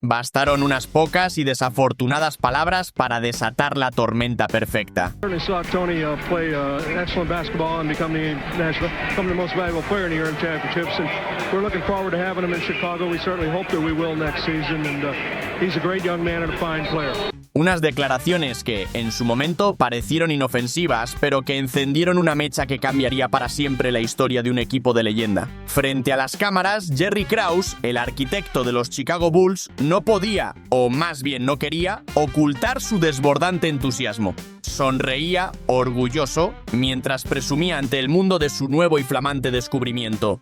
Bastaron unas pocas y desafortunadas palabras para desatar la tormenta perfecta. Unas declaraciones que, en su momento, parecieron inofensivas, pero que encendieron una mecha que cambiaría para siempre la historia de un equipo de leyenda. Frente a las cámaras, Jerry Krause, el arquitecto de los Chicago Bulls, no podía, o más bien no quería, ocultar su desbordante entusiasmo. Sonreía, orgulloso, mientras presumía ante el mundo de su nuevo y flamante descubrimiento.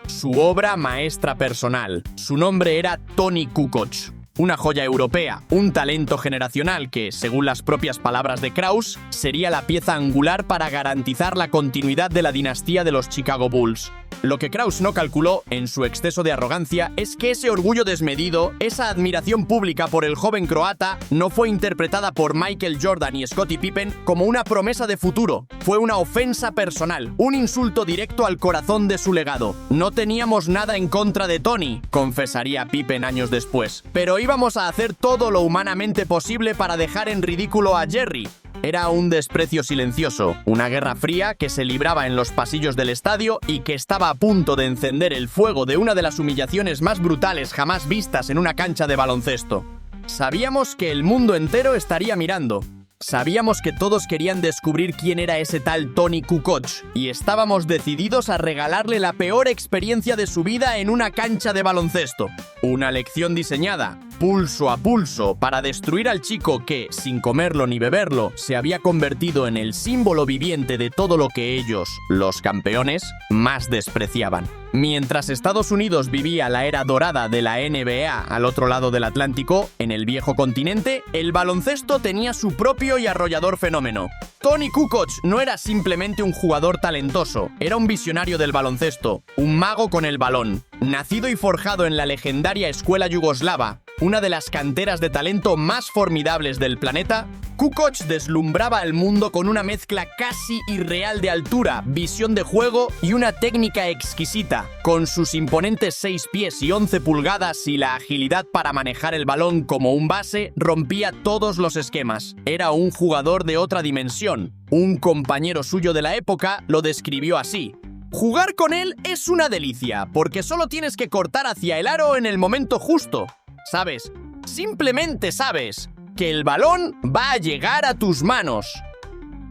Su obra maestra personal. Su nombre era Toni Kukoc. Una joya europea, un talento generacional que, según las propias palabras de Krause, sería la pieza angular para garantizar la continuidad de la dinastía de los Chicago Bulls. Lo que Krause no calculó, en su exceso de arrogancia, es que ese orgullo desmedido, esa admiración pública por el joven croata, no fue interpretada por Michael Jordan y Scottie Pippen como una promesa de futuro. Fue una ofensa personal, un insulto directo al corazón de su legado. No teníamos nada en contra de Toni, confesaría Pippen años después, pero íbamos a hacer todo lo humanamente posible para dejar en ridículo a Jerry. Era un desprecio silencioso, una guerra fría que se libraba en los pasillos del estadio y que estaba a punto de encender el fuego de una de las humillaciones más brutales jamás vistas en una cancha de baloncesto. Sabíamos que el mundo entero estaría mirando. Sabíamos que todos querían descubrir quién era ese tal Toni Kukoc y estábamos decididos a regalarle la peor experiencia de su vida en una cancha de baloncesto. Una lección diseñada, pulso a pulso, para destruir al chico que, sin comerlo ni beberlo, se había convertido en el símbolo viviente de todo lo que ellos, los campeones, más despreciaban. Mientras Estados Unidos vivía la era dorada de la NBA al otro lado del Atlántico, en el viejo continente, el baloncesto tenía su propio y arrollador fenómeno. Toni Kukoc no era simplemente un jugador talentoso, era un visionario del baloncesto, un mago con el balón. Nacido y forjado en la legendaria escuela yugoslava, una de las canteras de talento más formidables del planeta, Kukoc deslumbraba al mundo con una mezcla casi irreal de altura, visión de juego y una técnica exquisita. Con sus imponentes 6 pies y 11 pulgadas y la agilidad para manejar el balón como un base, rompía todos los esquemas. Era un jugador de otra dimensión. Un compañero suyo de la época lo describió así: jugar con él es una delicia, porque solo tienes que cortar hacia el aro en el momento justo. ¿Sabes? Simplemente sabes que el balón va a llegar a tus manos.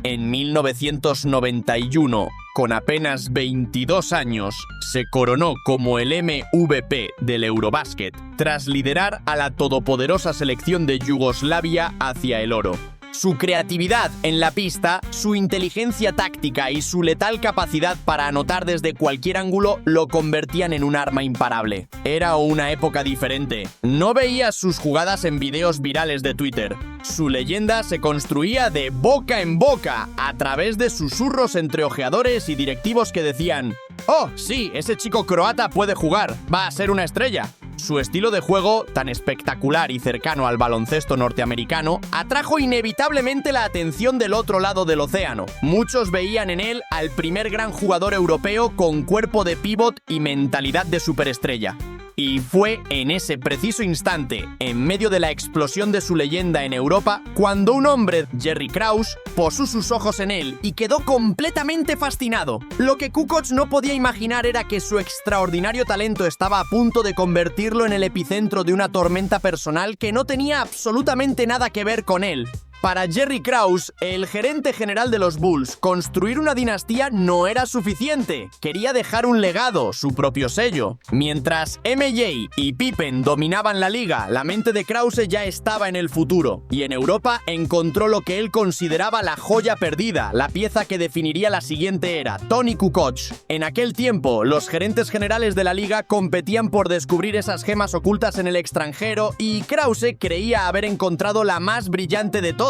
En 1991, con apenas 22 años, se coronó como el MVP del Eurobasket, tras liderar a la todopoderosa selección de Yugoslavia hacia el oro. Su creatividad en la pista, su inteligencia táctica y su letal capacidad para anotar desde cualquier ángulo lo convertían en un arma imparable. Era una época diferente. No veías sus jugadas en videos virales de Twitter. Su leyenda se construía de boca en boca, a través de susurros entre ojeadores y directivos que decían: «Oh, sí, ese chico croata puede jugar, va a ser una estrella». Su estilo de juego, tan espectacular y cercano al baloncesto norteamericano, atrajo inevitablemente la atención del otro lado del océano. Muchos veían en él al primer gran jugador europeo con cuerpo de pívot y mentalidad de superestrella. Y fue en ese preciso instante, en medio de la explosión de su leyenda en Europa, cuando un hombre, Jerry Krause, posó sus ojos en él y quedó completamente fascinado. Lo que Kukoc no podía imaginar era que su extraordinario talento estaba a punto de convertirlo en el epicentro de una tormenta personal que no tenía absolutamente nada que ver con él. Para Jerry Krause, el gerente general de los Bulls, construir una dinastía no era suficiente. Quería dejar un legado, su propio sello. Mientras MJ y Pippen dominaban la liga, la mente de Krause ya estaba en el futuro. Y en Europa encontró lo que él consideraba la joya perdida, la pieza que definiría la siguiente era, Toni Kukoc. En aquel tiempo, los gerentes generales de la liga competían por descubrir esas gemas ocultas en el extranjero y Krause creía haber encontrado la más brillante de todas.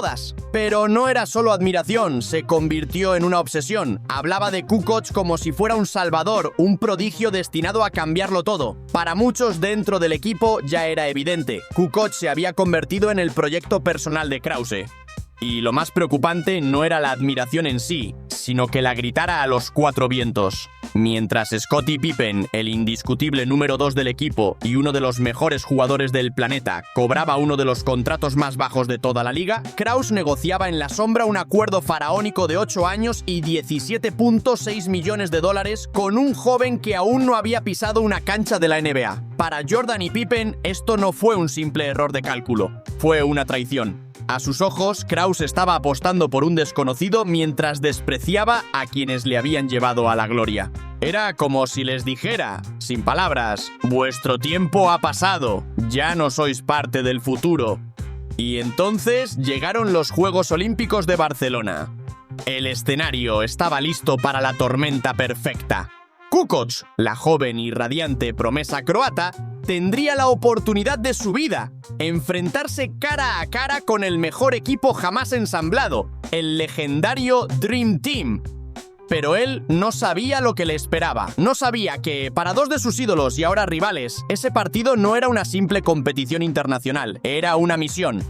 Pero no era solo admiración, se convirtió en una obsesión. Hablaba de Kukoc como si fuera un salvador, un prodigio destinado a cambiarlo todo. Para muchos dentro del equipo ya era evidente, Kukoc se había convertido en el proyecto personal de Krause. Y lo más preocupante no era la admiración en sí, sino que la gritara a los 4 vientos. Mientras Scottie Pippen, el indiscutible número 2 del equipo y uno de los mejores jugadores del planeta, cobraba uno de los contratos más bajos de toda la liga, Krause negociaba en la sombra un acuerdo faraónico de 8 años y 17.6 millones de dólares con un joven que aún no había pisado una cancha de la NBA. Para Jordan y Pippen, esto no fue un simple error de cálculo, fue una traición. A sus ojos, Krause estaba apostando por un desconocido mientras despreciaba a quienes le habían llevado a la gloria. Era como si les dijera, sin palabras, vuestro tiempo ha pasado, ya no sois parte del futuro. Y entonces llegaron los Juegos Olímpicos de Barcelona. El escenario estaba listo para la tormenta perfecta. Kukoc, la joven y radiante promesa croata, tendría la oportunidad de su vida, enfrentarse cara a cara con el mejor equipo jamás ensamblado, el legendario Dream Team. Pero él no sabía lo que le esperaba. No sabía que, para dos de sus ídolos y ahora rivales, ese partido no era una simple competición internacional. Era una misión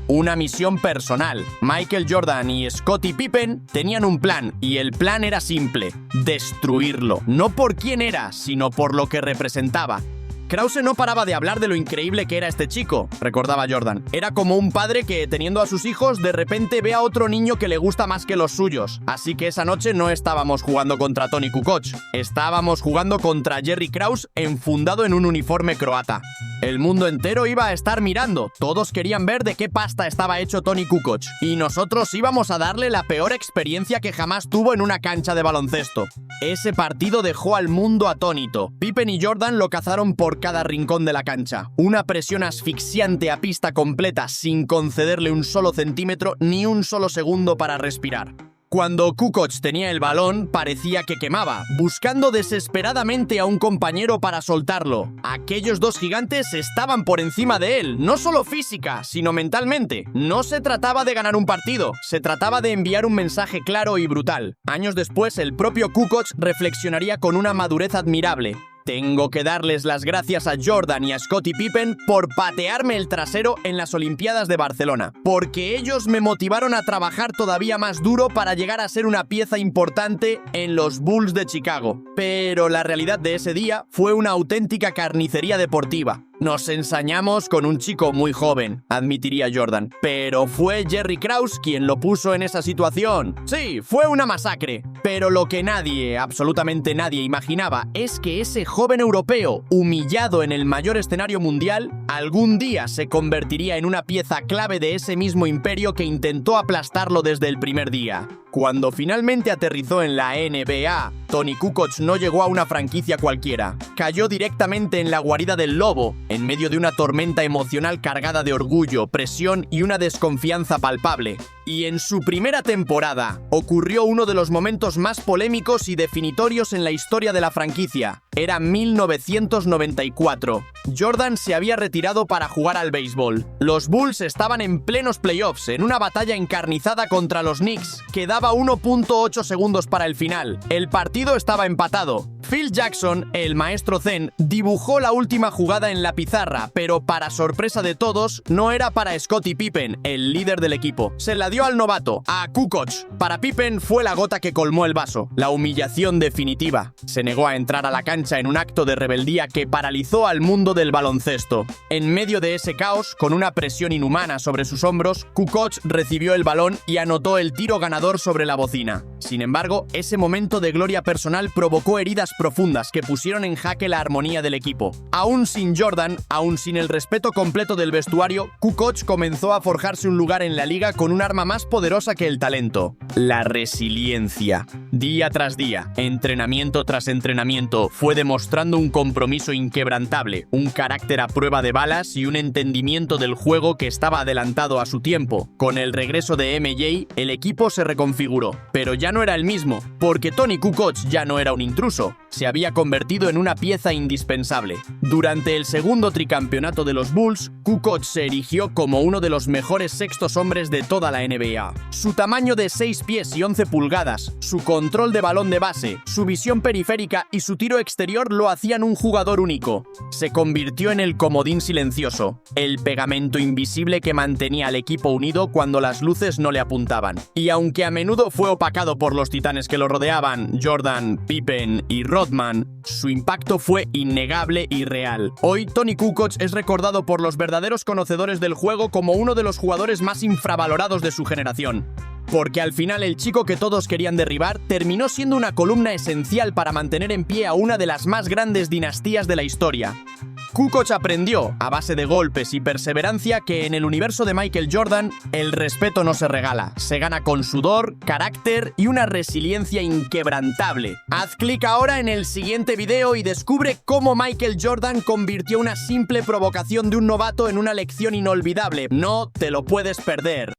personal. Michael Jordan y Scottie Pippen tenían un plan, y el plan era simple: destruirlo. No por quién era, sino por lo que representaba. Krause no paraba de hablar de lo increíble que era este chico, recordaba Jordan. Era como un padre que, teniendo a sus hijos, de repente ve a otro niño que le gusta más que los suyos. Así que esa noche no estábamos jugando contra Toni Kukoc, estábamos jugando contra Jerry Krause enfundado en un uniforme croata. El mundo entero iba a estar mirando, todos querían ver de qué pasta estaba hecho Toni Kukoc, y nosotros íbamos a darle la peor experiencia que jamás tuvo en una cancha de baloncesto. Ese partido dejó al mundo atónito. Pippen y Jordan lo cazaron por cada rincón de la cancha. Una presión asfixiante a pista completa sin concederle un solo centímetro ni un solo segundo para respirar. Cuando Kukoc tenía el balón, parecía que quemaba, buscando desesperadamente a un compañero para soltarlo. Aquellos dos gigantes estaban por encima de él, no solo física, sino mentalmente. No se trataba de ganar un partido, se trataba de enviar un mensaje claro y brutal. Años después, el propio Kukoc reflexionaría con una madurez admirable. Tengo que darles las gracias a Jordan y a Scottie Pippen por patearme el trasero en las Olimpiadas de Barcelona, porque ellos me motivaron a trabajar todavía más duro para llegar a ser una pieza importante en los Bulls de Chicago. Pero la realidad de ese día fue una auténtica carnicería deportiva. Nos ensañamos con un chico muy joven, admitiría Jordan, pero fue Jerry Krause quien lo puso en esa situación. Sí, fue una masacre, pero lo que nadie, absolutamente nadie imaginaba es que ese joven europeo, humillado en el mayor escenario mundial, algún día se convertiría en una pieza clave de ese mismo imperio que intentó aplastarlo desde el primer día. Cuando finalmente aterrizó en la NBA, Toni Kukoc no llegó a una franquicia cualquiera. Cayó directamente en la guarida del lobo, en medio de una tormenta emocional cargada de orgullo, presión y una desconfianza palpable. Y en su primera temporada ocurrió uno de los momentos más polémicos y definitorios en la historia de la franquicia. Era 1994. Jordan se había retirado para jugar al béisbol. Los Bulls estaban en plenos playoffs, en una batalla encarnizada contra los Knicks. Quedaba 1.8 segundos para el final. El partido estaba empatado. Phil Jackson, el maestro Zen, dibujó la última jugada en la pizarra, pero para sorpresa de todos, no era para Scottie Pippen, el líder del equipo. Se la dio al novato, a Kukoc. Para Pippen fue la gota que colmó el vaso, la humillación definitiva. Se negó a entrar a la cancha en un acto de rebeldía que paralizó al mundo del baloncesto. En medio de ese caos, con una presión inhumana sobre sus hombros, Kukoc recibió el balón y anotó el tiro ganador sobre la bocina. Sin embargo, ese momento de gloria personal provocó heridas profundas que pusieron en jaque la armonía del equipo. Aún sin Jordan, aún sin el respeto completo del vestuario, Kukoc comenzó a forjarse un lugar en la liga con un arma más poderosa que el talento: la resiliencia. Día tras día, entrenamiento tras entrenamiento, fue demostrando un compromiso inquebrantable, un carácter a prueba de balas y un entendimiento del juego que estaba adelantado a su tiempo. Con el regreso de MJ, el equipo se reconfiguró, pero ya no era el mismo, porque Toni Kukoc ya no era un intruso. Se había convertido en una pieza indispensable. Durante el segundo tricampeonato de los Bulls, Kukoc se erigió como uno de los mejores sextos hombres de toda la NBA. Su tamaño de 6 pies y 11 pulgadas, su control de balón de base, su visión periférica y su tiro exterior lo hacían un jugador único. Se convirtió en el comodín silencioso, el pegamento invisible que mantenía al equipo unido cuando las luces no le apuntaban. Y aunque a menudo fue opacado por los titanes que lo rodeaban, Jordan, Pippen y Rodman. Su impacto fue innegable y real. Hoy, Toni Kukoc es recordado por los verdaderos conocedores del juego como uno de los jugadores más infravalorados de su generación. Porque al final el chico que todos querían derribar terminó siendo una columna esencial para mantener en pie a una de las más grandes dinastías de la historia. Kukoc aprendió, a base de golpes y perseverancia, que en el universo de Michael Jordan, el respeto no se regala, se gana con sudor, carácter y una resiliencia inquebrantable. Haz clic ahora en el siguiente video y descubre cómo Michael Jordan convirtió una simple provocación de un novato en una lección inolvidable. No te lo puedes perder.